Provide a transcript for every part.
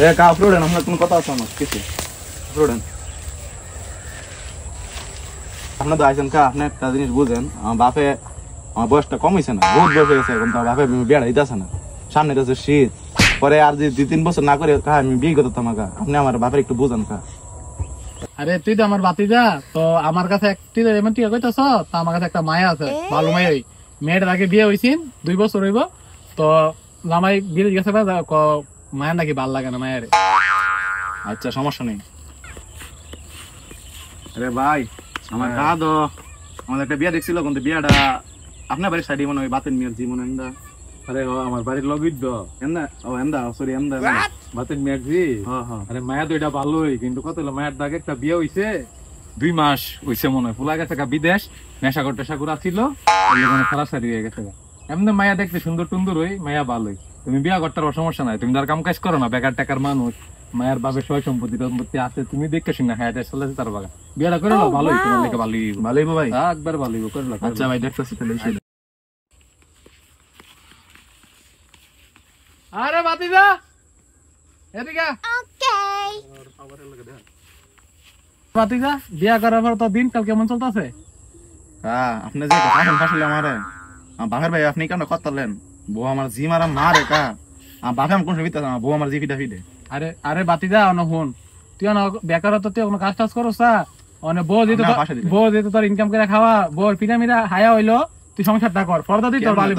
এ কা ফ্রুডেন আমরা কোন কথা আছে আমার কিছু ফ্রুডেন আপনি তো আইছেন কা আপনি একটা জিনিস বুঝেন আমার বাপে আমার বয়সটা কম হইছে না বহুত বয়স হয়েছে কিন্তু আমার বাপে বিয়ে দিতেছে না সামনে তো শীত পরে আর যদি 2-3 বছর না করে কা আমি বিয়ে করতাম কা আপনি আমার বাপের একটু বুঝেন কা আরে তুই তো আমার বাতিজা তো আমার কাছে তুই তো এমন তুই কইতাছ তো আমার কাছে একটা মায়া আছে ভালো মায়া মেয়েটার আগে বিয়ে হইছিন 2 বছর হইব তো জামাই বিয়ে গেছে মায়ের নাকি ভাল লাগে না মায়ের আচ্ছা সমস্যা নেই আরে ভাই আমার দাদা আমাদের একটা বিয়ে দেখছিল কিন্তু বিয়েটা আপনার বাড়ির সাইডে মনে হয় বাতেন মিয়ার জীবন এন্দা আরে আমার বাড়ির লগিত এন্দা ও এন্দা সরি এন্দা বাতেন মেঘজি আরে মায়া তো এটা ভালোই কিন্তু কত হলো মায়ের দাগে একটা বিয়ে হইছে 2 মাস হইছে মনে হয় ফুলা গেছে বিদেশ নেশাগর টেশাগর আছিল সরাসরি হয়ে গেছে এমনি মায়া দেখতে সুন্দর টুন্দর হই মায়া ভালোই তুমি বিয়া করতে সমস্যা নাই তুমি তার কাম কাজ করো না বেকার টাকার মানুষ মায়ের বাপের সয় সম্পত্তি আছে তুমি দেখে শুনে হ্যাঁ চলে তার বাগা বিয়াটা করে লো ভালোই তোমার লেগে ভালোই ভাই একবার ভালোই করে লো আচ্ছা ভাই দেখতেছি তাহলে আরে বাতিজা এদিকে ওকে বাতিজা বিয়া করার পর তো দিনকাল কেমন চলতেছে হ্যাঁ আপনি যে কথা ফাঁসলে আমারে বাপের ভাই আপনি কেন করতেলেন বউ আমার জি মারা মারে কা বাপে আমি কোন সুবিধা আমার বউ আমার জি ফিটা ফিটে আরে আরে বাতিজা অন হুন তুই অন বেকারত্ব তুই কোনো কাজ টাজ করছ অনে বউ যেতে তোর ইনকাম করে খাওয়া বউর পিরামিডা হায়া হইলো তুই সংসারটা কর ফরদা তুই তোর ভালো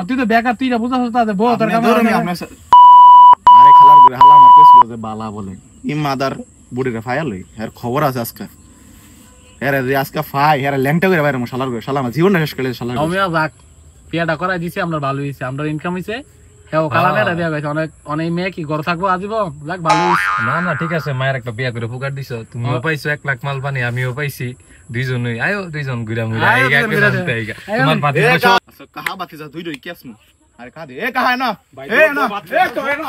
তুই তো বেকার তুই বুঝাস তা বউ তোর কাম আরে খালার ঘরে হালা আমার কইছিল যে বালা বলে ই মাদার বুড়িরে ফায়ালই এর খবর আছে আজকে এর আজকে ফাই এর ল্যাংটা করে বাইরে শালার ঘরে শালা আমার জীবনটা শেষ করে শালার আমিও যাক বিয়াটা করাই দিছি আমরা ভালো হইছে আমরা ইনকাম হইছে হেও কালামেরা বিয়া গেছে অনেক মেয়ে কি ঘর থাকবো আজীবন যাক ভালো হইছে না ঠিক আছে মায়ের একটা বিয়া করে ফুকার দিছো তুমিও পাইছো 1 লাখ মাল পানি আমিও পাইছি দুইজনই আয়ো দুইজন ঘুরা মুরা তোমার বাতি আচ্ছা কাহা বাতি যা দুই দুই কেস নু আরে কা দে এ কাহা না এ না এ তো এ না